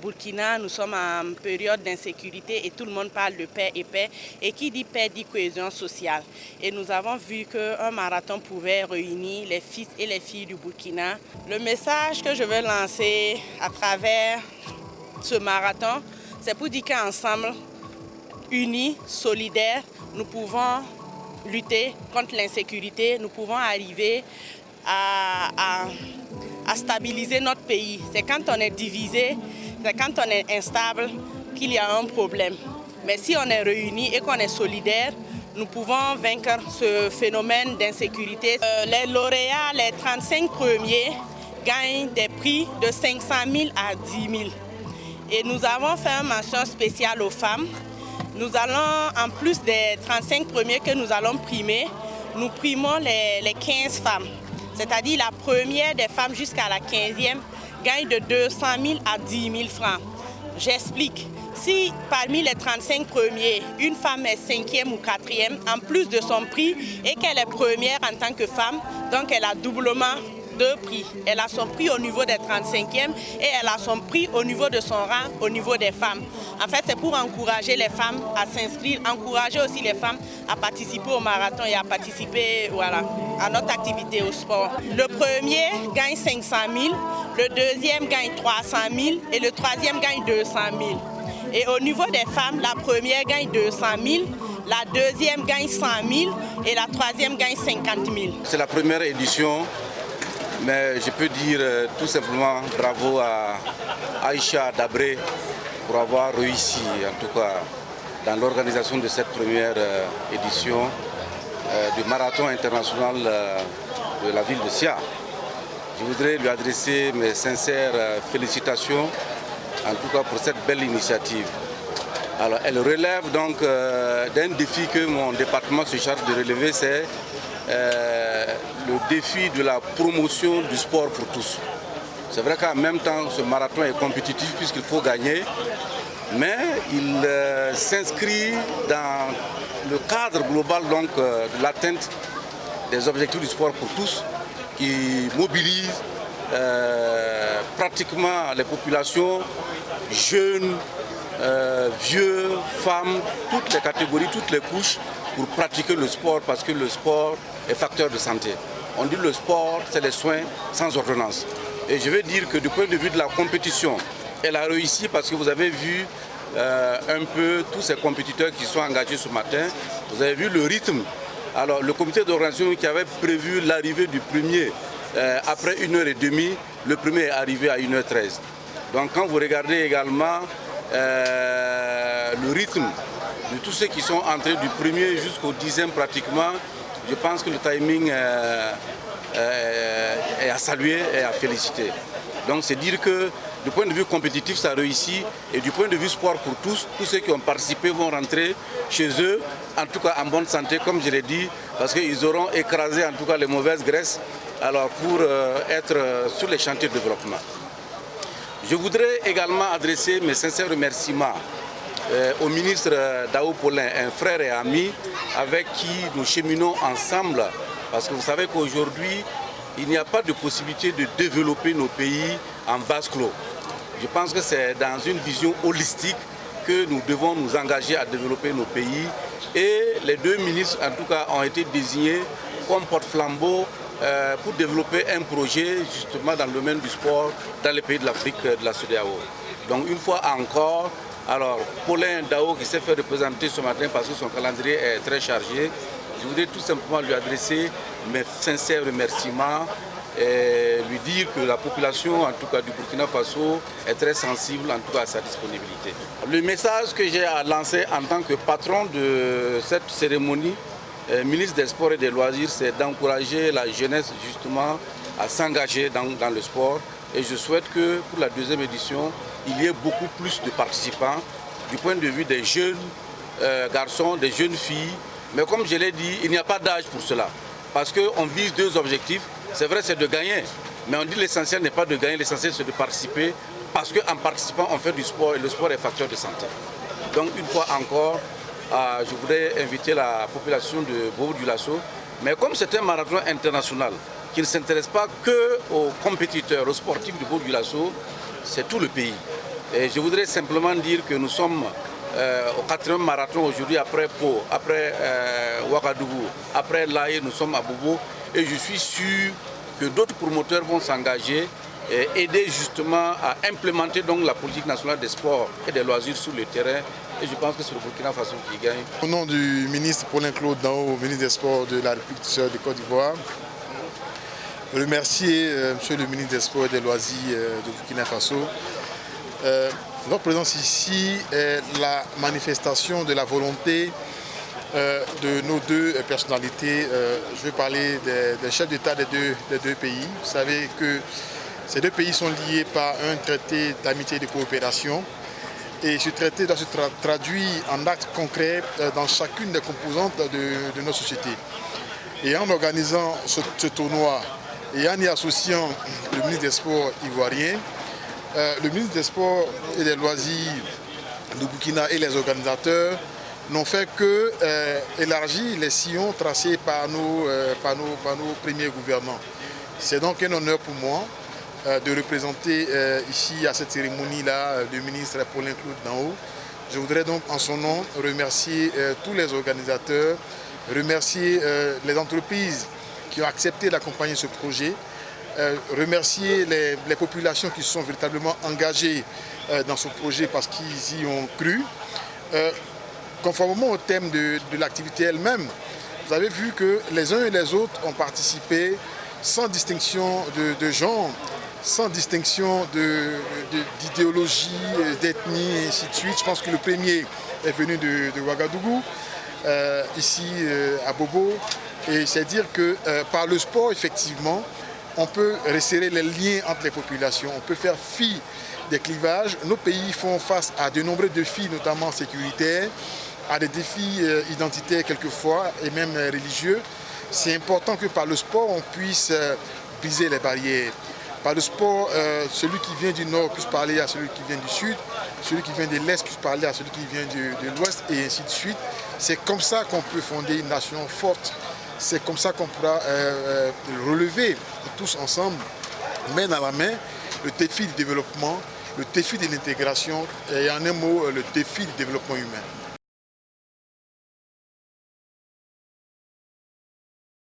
Burkina, nous sommes en période d'insécurité et tout le monde parle de paix et paix. Et qui dit paix dit cohésion sociale. Et nous avons vu qu'un marathon pouvait réunir les fils et les filles du Burkina. Le message que je veux lancer à travers ce marathon, c'est pour dire qu'ensemble, unis, solidaires, nous pouvons lutter contre l'insécurité, nous pouvons arriver à stabiliser notre pays. C'est quand on est divisé, c'est quand on est instable qu'il y a un problème. Mais si on est réunis et qu'on est solidaires, nous pouvons vaincre ce phénomène d'insécurité. Les lauréats, les 35 premiers, gagnent des prix de 500 000 à 10 000. Et nous avons fait une mention spéciale aux femmes. Nous allons, en plus des 35 premiers que nous allons primer, nous primons les 15 femmes. C'est-à-dire la première des femmes jusqu'à la 15e gagne de 200 000 à 10 000 francs. J'explique. Si parmi les 35 premiers, une femme est 5e ou 4e, en plus de son prix, et qu'elle est première en tant que femme, donc elle a doublement de prix. Elle a son prix au niveau des 35e et elle a son prix au niveau de son rang, au niveau des femmes. En fait, c'est pour encourager les femmes à s'inscrire, encourager aussi les femmes à participer au marathon et à participer à notre activité au sport. Le premier gagne 500 000, le deuxième gagne 300 000 et le troisième gagne 200 000. Et au niveau des femmes, la première gagne 200 000, la deuxième gagne 100 000 et la troisième gagne 50 000. C'est la première édition. Mais je peux dire tout simplement bravo à Aïcha Dabré pour avoir réussi, en tout cas, dans l'organisation de cette première édition du marathon international de la ville de Sia. Je voudrais lui adresser mes sincères félicitations, en tout cas pour cette belle initiative. Alors, elle relève donc d'un défi que mon département se charge de relever, c'est le défi de la promotion du sport pour tous. C'est vrai qu'en même temps, ce marathon est compétitif puisqu'il faut gagner, mais il s'inscrit dans le cadre global donc, de l'atteinte des objectifs du sport pour tous, qui mobilise pratiquement les populations, jeunes, vieux, femmes, toutes les catégories, toutes les couches, pour pratiquer le sport parce que le sport est facteur de santé. On dit le sport, c'est les soins sans ordonnance. Et je vais dire que du point de vue de la compétition, elle a réussi parce que vous avez vu un peu tous ces compétiteurs qui sont engagés ce matin. Vous avez vu le rythme. Alors le comité d'organisation qui avait prévu l'arrivée du premier après 1h30, le premier est arrivé à 1h13. Donc quand vous regardez également le rythme de tous ceux qui sont entrés du premier jusqu'au 10e pratiquement, je pense que le timing est à saluer et à féliciter. Donc c'est dire que du point de vue compétitif, ça réussit et du point de vue sport pour tous ceux qui ont participé vont rentrer chez eux, en tout cas en bonne santé, comme je l'ai dit, parce qu'ils auront écrasé en tout cas les mauvaises graisses alors pour être sur les chantiers de développement. Je voudrais également adresser mes sincères remerciements au ministre Dao Paulin, un frère et ami avec qui nous cheminons ensemble. Parce que vous savez qu'aujourd'hui, il n'y a pas de possibilité de développer nos pays en vase clos. Je pense que c'est dans une vision holistique que nous devons nous engager à développer nos pays. Et les deux ministres, en tout cas, ont été désignés comme porte-flambeau pour développer un projet justement dans le domaine du sport dans les pays de l'Afrique de la CEDEAO. Donc une fois encore, alors Paulin Dao qui s'est fait représenter ce matin parce que son calendrier est très chargé, je voudrais tout simplement lui adresser mes sincères remerciements et lui dire que la population, en tout cas du Burkina Faso, est très sensible en tout cas à sa disponibilité. Le message que j'ai à lancer en tant que patron de cette cérémonie, ministre des Sports et des Loisirs, c'est d'encourager la jeunesse justement à s'engager dans le sport. Et je souhaite que pour la deuxième édition, il y ait beaucoup plus de participants du point de vue des jeunes garçons, des jeunes filles. Mais comme je l'ai dit, il n'y a pas d'âge pour cela. Parce qu'on vise deux objectifs. C'est vrai, c'est de gagner. Mais on dit l'essentiel n'est pas de gagner, l'essentiel c'est de participer. Parce qu'en participant, on fait du sport et le sport est facteur de santé. Donc une fois encore, je voudrais inviter la population de Bobo-Dioulasso. Mais comme c'est un marathon international qui ne s'intéresse pas qu'aux compétiteurs, aux sportifs de Bobo-Dioulasso, c'est tout le pays. Et je voudrais simplement dire que nous sommes au 4e marathon aujourd'hui après Pau, après Ouagadougou, après Laye, nous sommes à Bobo. Et je suis sûr que d'autres promoteurs vont s'engager et aider justement à implémenter donc la politique nationale des sports et des loisirs sur le terrain. Et je pense que c'est le Burkina Faso qui gagne. Au nom du ministre Paulin-Claude Dao, ministre des Sports de la République de Côte d'Ivoire, remercier Monsieur le ministre des Sports et des Loisirs du Burkina Faso. Notre présence ici est la manifestation de la volonté de nos deux personnalités. Je vais parler des chefs d'État des deux pays. Vous savez que ces deux pays sont liés par un traité d'amitié et de coopération. Et ce traité doit se traduire en actes concrets dans chacune des composantes de notre société. Et en organisant ce tournoi et en y associant le ministre des Sports ivoirien, le ministre des Sports et des Loisirs du Burkina et les organisateurs n'ont fait que élargir les sillons tracés par nos premiers gouvernants. C'est donc un honneur pour moi de représenter ici à cette cérémonie-là le ministre Paulin-Claude Dao. Je voudrais donc en son nom remercier tous les organisateurs, remercier les entreprises qui ont accepté d'accompagner ce projet, remercier les populations qui se sont véritablement engagées dans ce projet parce qu'ils y ont cru. Conformément au thème de l'activité elle-même, vous avez vu que les uns et les autres ont participé sans distinction de genre, sans distinction d'idéologie, d'ethnie, et ainsi de suite. Je pense que le premier est venu de Ouagadougou, ici à Bobo. Et c'est dire que par le sport, effectivement, on peut resserrer les liens entre les populations, on peut faire fi des clivages. Nos pays font face à de nombreux défis, notamment sécuritaires, à des défis identitaires quelquefois, et même religieux. C'est important que par le sport, on puisse briser les barrières. Par le sport, celui qui vient du nord puisse parler à celui qui vient du sud, celui qui vient de l'est puisse parler à celui qui vient de l'ouest, et ainsi de suite. C'est comme ça qu'on peut fonder une nation forte. C'est comme ça qu'on pourra relever tous ensemble, main dans la main, le défi du développement, le défi de l'intégration et en un mot, le défi du développement humain.